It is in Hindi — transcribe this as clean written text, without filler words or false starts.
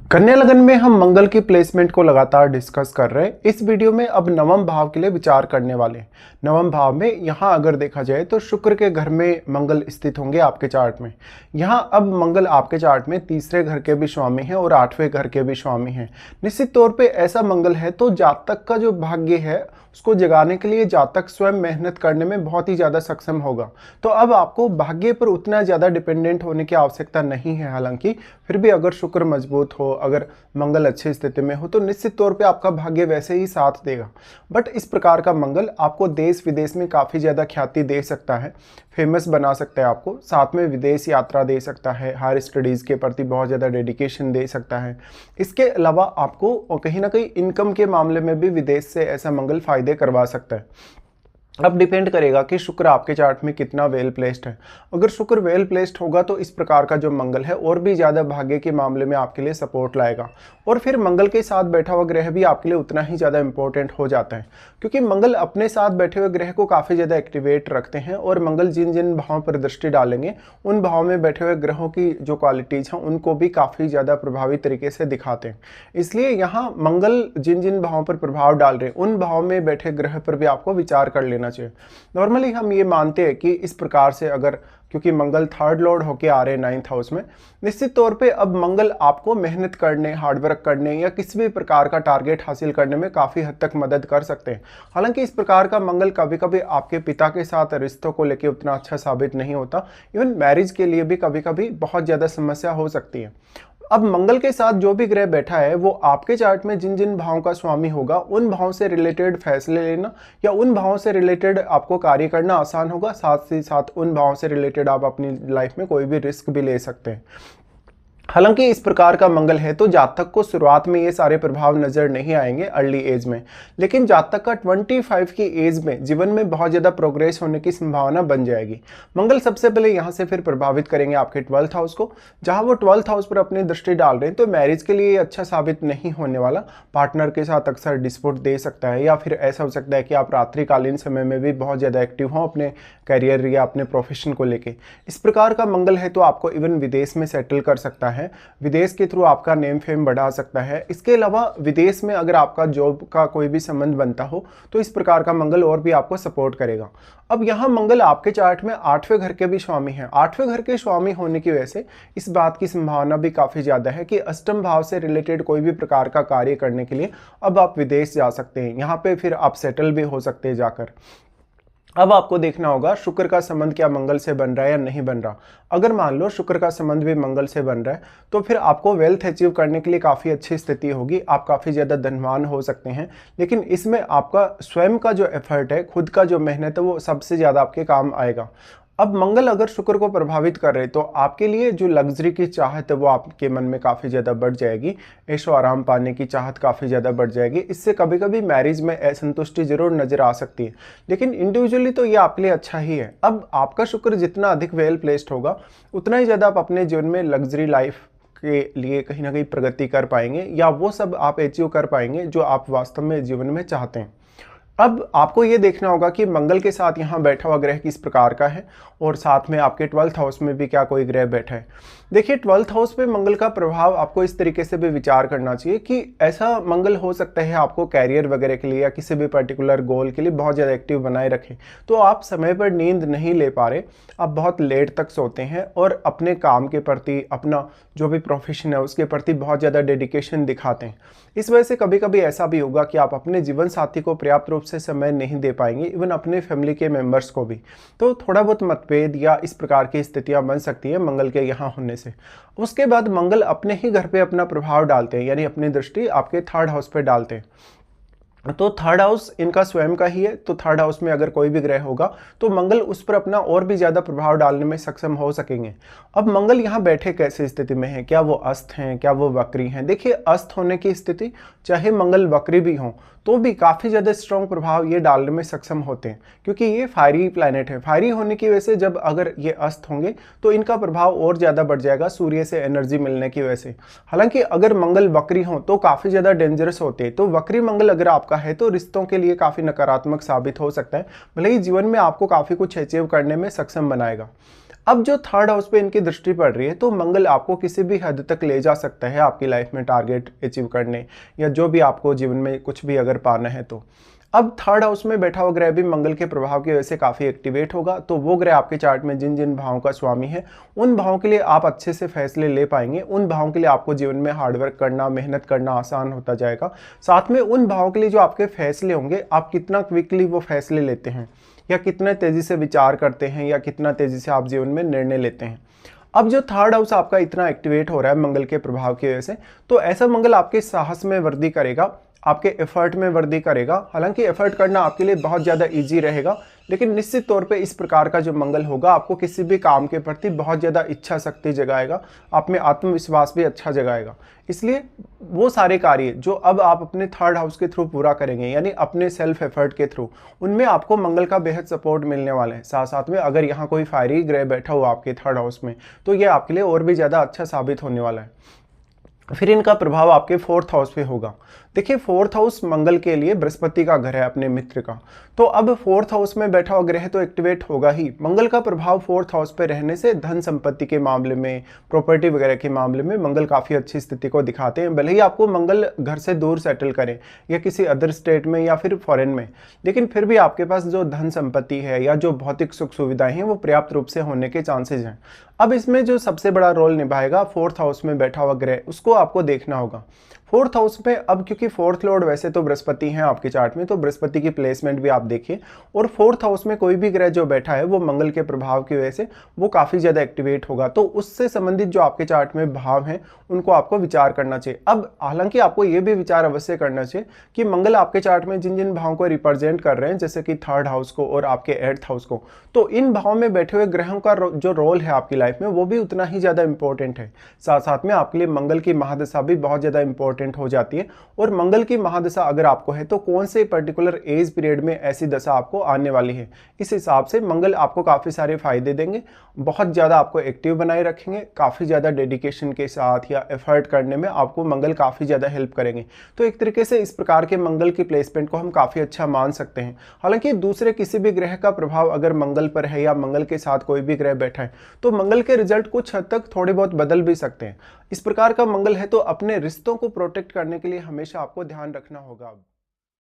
कन्या लगन में हम मंगल की प्लेसमेंट को लगातार डिस्कस कर रहे हैं। इस वीडियो में अब नवम भाव के लिए विचार करने वाले हैं। नवम भाव में यहाँ अगर देखा जाए तो शुक्र के घर में मंगल स्थित होंगे आपके चार्ट में। यहाँ अब मंगल आपके चार्ट में तीसरे घर के भी स्वामी हैं और आठवें घर के भी स्वामी हैं। निश्चित तौर पे ऐसा मंगल है तो जातक का जो भाग्य है उसको जगाने के लिए जातक स्वयं मेहनत करने में बहुत ही ज़्यादा सक्षम होगा। तो अब आपको भाग्य पर उतना ज़्यादा डिपेंडेंट होने की आवश्यकता नहीं है। हालांकि फिर भी अगर शुक्र मजबूत हो, अगर मंगल अच्छी स्थिति में हो तो निश्चित तौर पे आपका भाग्य वैसे ही साथ देगा। बट इस प्रकार का मंगल आपको देश विदेश में काफ़ी ज़्यादा ख्याति दे सकता है, फेमस बना सकता है आपको, साथ में विदेश यात्रा दे सकता है, हायर स्टडीज़ के प्रति बहुत ज़्यादा डेडिकेशन दे सकता है। इसके अलावा आपको कहीं ना कहीं इनकम के मामले में भी विदेश से ऐसा मंगल फायदे करवा सकता है। अब डिपेंड करेगा कि शुक्र आपके चार्ट में कितना वेल प्लेस्ड है। अगर शुक्र वेल प्लेस्ड होगा तो इस प्रकार का जो मंगल है और भी ज़्यादा भाग्य के मामले में आपके लिए सपोर्ट लाएगा। और फिर मंगल के साथ बैठा हुआ ग्रह भी आपके लिए उतना ही ज़्यादा इंपॉर्टेंट हो जाता है, क्योंकि मंगल अपने साथ बैठे हुए ग्रह को काफ़ी ज़्यादा एक्टिवेट रखते हैं। और मंगल जिन जिन भावों पर दृष्टि डालेंगे उन भावों में बैठे हुए ग्रहों की जो क्वालिटीज़ हैं उनको भी काफ़ी ज़्यादा प्रभावी तरीके से दिखाते हैं। इसलिए यहाँ मंगल जिन जिन भावों पर प्रभाव डाल रहे हैं उन भावों में बैठे ग्रह पर भी आपको विचार कर लेना चाहिए। नॉर्मली हम ये मानते हैं कि इस प्रकार से अगर, क्योंकि मंगल थर्ड लॉर्ड होके आ रहे हैं 9th हाउस में, निश्चित तौर पे अब मंगल आपको मेहनत करने, हार्डवर्क करने या किसी भी प्रकार का टारगेट हासिल करने में काफ़ी हद तक मदद कर सकते हैं। हालांकि इस प्रकार का मंगल कभी कभी आपके पिता के साथ रिश्तों को लेकर उतना अच्छा साबित नहीं होता। इवन मैरिज के लिए भी कभी कभी बहुत ज़्यादा समस्या हो सकती है। अब मंगल के साथ जो भी ग्रह बैठा है वो आपके चार्ट में जिन जिन भावों का स्वामी होगा उन भावों से रिलेटेड फैसले लेना या उन भावों से रिलेटेड आपको कार्य करना आसान होगा। साथ ही साथ उन भावों से रिलेटेड आप अपनी लाइफ में कोई भी रिस्क भी ले सकते हैं। हालांकि इस प्रकार का मंगल है तो जातक को शुरुआत में ये सारे प्रभाव नजर नहीं आएंगे अर्ली एज में, लेकिन जातक का 25 की एज में जीवन में बहुत ज़्यादा प्रोग्रेस होने की संभावना बन जाएगी। मंगल सबसे पहले यहाँ से फिर प्रभावित करेंगे आपके 12th हाउस को, जहाँ वो 12th हाउस पर अपनी दृष्टि डाल रहे हैं। तो मैरिज के लिए अच्छा साबित नहीं होने वाला। पार्टनर के साथ अक्सर डिस्प्यूट दे सकता है, या फिर ऐसा हो सकता है कि आप रात्रिकालीन समय में भी बहुत ज़्यादा एक्टिव हों अपने करियर या अपने प्रोफेशन को लेके। इस प्रकार का मंगल है तो आपको इवन विदेश में सेटल कर सकता है, विदेश के थ्रू आपका नेम फेम बढ़ा सकता है। इसके अलावा विदेश में अगर आपका जॉब का कोई भी संबंध बनता हो तो इस प्रकार का मंगल और भी आपको सपोर्ट करेगा। अब यहाँ मंगल आपके चार्ट में 8वें घर के भी स्वामी हैं। 8वें घर के स्वामी होने की वजह से इस बात की संभावना भी काफ़ी ज़्यादा है कि अष्टम भाव से रिलेटेड कोई भी प्रकार का कार्य करने के लिए अब आप विदेश जा सकते हैं। यहाँ पे फिर आप सेटल भी हो सकते हैं जाकर। अब आपको देखना होगा शुक्र का संबंध क्या मंगल से बन रहा है या नहीं बन रहा। अगर मान लो शुक्र का संबंध भी मंगल से बन रहा है तो फिर आपको वेल्थ अचीव करने के लिए काफ़ी अच्छी स्थिति होगी, आप काफ़ी ज़्यादा धनवान हो सकते हैं। लेकिन इसमें आपका स्वयं का जो एफर्ट है, खुद का जो मेहनत है, वो सबसे ज़्यादा आपके काम आएगा। अब मंगल अगर शुक्र को प्रभावित कर रहे तो आपके लिए जो लग्जरी की चाहत है वो आपके मन में काफ़ी ज़्यादा बढ़ जाएगी। ऐशो आराम पाने की चाहत काफ़ी ज़्यादा बढ़ जाएगी। इससे कभी कभी मैरिज में असंतुष्टि जरूर नज़र आ सकती है, लेकिन इंडिविजुअली तो ये आपके लिए अच्छा ही है। अब आपका शुक्र जितना अधिक वेल प्लेस्ड होगा उतना ही ज़्यादा आप अपने जीवन में लग्जरी लाइफ के लिए कहीं ना कहीं प्रगति कर पाएंगे, या वो सब आप अचीव कर पाएंगे जो आप वास्तव में जीवन में चाहते हैं। अब आपको ये देखना होगा कि मंगल के साथ यहाँ बैठा हुआ ग्रह किस प्रकार का है और साथ में आपके 12th हाउस में भी क्या कोई ग्रह बैठा है। देखिए 12th हाउस पे मंगल का प्रभाव आपको इस तरीके से भी विचार करना चाहिए कि ऐसा मंगल हो सकता है आपको कैरियर वगैरह के लिए या किसी भी पर्टिकुलर गोल के लिए बहुत ज़्यादा एक्टिव बनाए रखे। तो आप समय पर नींद नहीं ले पा रहे, आप बहुत लेट तक सोते हैं और अपने काम के प्रति, अपना जो भी प्रोफेशन है उसके प्रति बहुत ज़्यादा डेडिकेशन दिखाते हैं। इस वजह से कभी कभी ऐसा भी होगा कि आप अपने जीवन साथी को पर्याप्त रूप से समय नहीं दे पाएंगे, इवन अपने फैमिली के मेंबर्स को भी। तो थोड़ा बहुत मतभेद या इस प्रकार की स्थितियां बन सकती है मंगल के यहाँ होने से। उसके बाद मंगल अपने ही घर पे अपना प्रभाव डालते हैं, यानी अपनी दृष्टि आपके 3rd हाउस पे डालते हैं। तो 3rd हाउस इनका स्वयं का ही है, तो 3rd हाउस में अगर कोई भी ग्रह होगा तो मंगल उस पर अपना और भी ज़्यादा प्रभाव डालने में सक्षम हो सकेंगे। अब मंगल यहाँ बैठे कैसे स्थिति में है, क्या वो अस्त हैं, क्या वो वक्री हैं। देखिए अस्त होने की स्थिति, चाहे मंगल वक्री भी हों तो भी काफ़ी ज़्यादा स्ट्रॉन्ग प्रभाव ये डालने में सक्षम होते हैं, क्योंकि ये फायरी प्लैनेट है। फायरी होने की वजह से जब अगर ये अस्त होंगे तो इनका प्रभाव और ज़्यादा बढ़ जाएगा सूर्य से एनर्जी मिलने की वजह से। हालांकि अगर मंगल वक्री हो तो काफ़ी ज़्यादा डेंजरस होते हैं। तो वक्री मंगल अगर आपका है तो रिश्तों के लिए काफ़ी नकारात्मक साबित हो सकता है, भले ही जीवन में आपको काफ़ी कुछ अचीव करने में सक्षम बनाएगा। अब जो थर्ड हाउस पे इनकी दृष्टि पड़ रही है, तो मंगल आपको किसी भी हद तक ले जा सकता है आपकी लाइफ में टारगेट अचीव करने, या जो भी आपको जीवन में कुछ भी अगर पाना है तो। अब थर्ड हाउस में बैठा हुआ ग्रह भी मंगल के प्रभाव की वजह से काफ़ी एक्टिवेट होगा, तो वो ग्रह आपके चार्ट में जिन जिन भावों का स्वामी है, उन भावों के लिए आप अच्छे से फैसले ले पाएंगे। उन भावों के लिए आपको जीवन में हार्डवर्क करना, मेहनत करना आसान होता जाएगा। साथ में उन भावों के लिए जो आपके फैसले होंगे, आप कितना क्विकली वो फैसले लेते हैं, या कितना तेज़ी से विचार करते हैं, या कितना तेज़ी से आप जीवन में निर्णय लेते हैं। अब जो थर्ड हाउस आपका इतना एक्टिवेट हो रहा है मंगल के प्रभाव की वजह से, तो ऐसा मंगल आपके साहस में वृद्धि करेगा, आपके एफर्ट में वृद्धि करेगा। हालांकि एफर्ट करना आपके लिए बहुत ज़्यादा इजी रहेगा, लेकिन निश्चित तौर पे इस प्रकार का जो मंगल होगा आपको किसी भी काम के प्रति बहुत ज़्यादा इच्छा शक्ति जगाएगा, आप में आत्मविश्वास भी अच्छा जगाएगा। इसलिए वो सारे कार्य जो अब आप अपने थर्ड हाउस के थ्रू पूरा करेंगे, यानी अपने सेल्फ एफर्ट के थ्रू, उनमें आपको मंगल का बेहद सपोर्ट मिलने वाला है। साथ साथ में अगर यहाँ कोई फायरी ग्रह बैठा हुआ आपके थर्ड हाउस में, तो ये आपके लिए और भी ज़्यादा अच्छा साबित होने वाला है। फिर इनका प्रभाव आपके फोर्थ हाउस पे होगा। देखिए, फोर्थ हाउस मंगल के लिए बृहस्पति का घर है, अपने मित्र का। तो अब फोर्थ हाउस में बैठा हुआ ग्रह तो एक्टिवेट होगा ही। मंगल का प्रभाव फोर्थ हाउस पे रहने से धन संपत्ति के मामले में, प्रॉपर्टी वगैरह के मामले में मंगल काफ़ी अच्छी स्थिति को दिखाते हैं। भले ही आपको मंगल घर से दूर सेटल करें, या किसी अदर स्टेट में, या फिर फॉरेन में, लेकिन फिर भी आपके पास जो धन संपत्ति है या जो भौतिक सुख सुविधाएं हैं वो पर्याप्त रूप से होने के चांसेज हैं। अब इसमें जो सबसे बड़ा रोल निभाएगा फोर्थ हाउस में बैठा हुआ ग्रह, उसको आपको देखना होगा। फोर्थ हाउस में अब क्योंकि फोर्थ लॉर्ड वैसे तो बृहस्पति हैं आपके चार्ट में, तो बृहस्पति की प्लेसमेंट भी आप देखिए। और फोर्थ हाउस में कोई भी ग्रह जो बैठा है वो मंगल के प्रभाव की वजह से वो काफ़ी ज़्यादा एक्टिवेट होगा, तो उससे संबंधित जो आपके चार्ट में भाव हैं उनको आपको विचार करना चाहिए। अब हालांकि आपको ये भी विचार अवश्य करना चाहिए कि मंगल आपके चार्ट में जिन जिन भावों को रिप्रेजेंट कर रहे हैं, जैसे कि थर्ड हाउस को और आपके एट्थ हाउस को, तो इन भावों में बैठे हुए ग्रहों का जो रोल है आपकी लाइफ में वो भी उतना ही ज़्यादा इंपॉर्टेंट है। साथ साथ में आपके लिए मंगल की महादशा भी बहुत ज़्यादा इंपॉर्टेंट हो जाती है। और मंगल की महादशा अगर आपको है तो कौन से पर्टिकुलर एज पीरियड में ऐसी दशा आपको आने वाली है, इस हिसाब से मंगल आपको काफ़ी सारे फायदे देंगे, बहुत ज़्यादा आपको एक्टिव बनाए रखेंगे, काफ़ी ज़्यादा डेडिकेशन के साथ या एफर्ट करने में आपको मंगल काफ़ी ज़्यादा हेल्प करेंगे। तो एक तरीके से इस प्रकार के मंगल की प्लेसमेंट को हम काफ़ी अच्छा मान सकते हैं। हालांकि दूसरे किसी भी ग्रह का प्रभाव अगर मंगल पर है या मंगल के साथ कोई भी ग्रह बैठा है, तो मंगल के रिजल्ट कुछ हद तक थोड़े बहुत बदल भी सकते हैं। इस प्रकार का मंगल है तो अपने रिश्तों को प्रोटेक्ट करने के लिए हमेशा आपको ध्यान रखना होगा।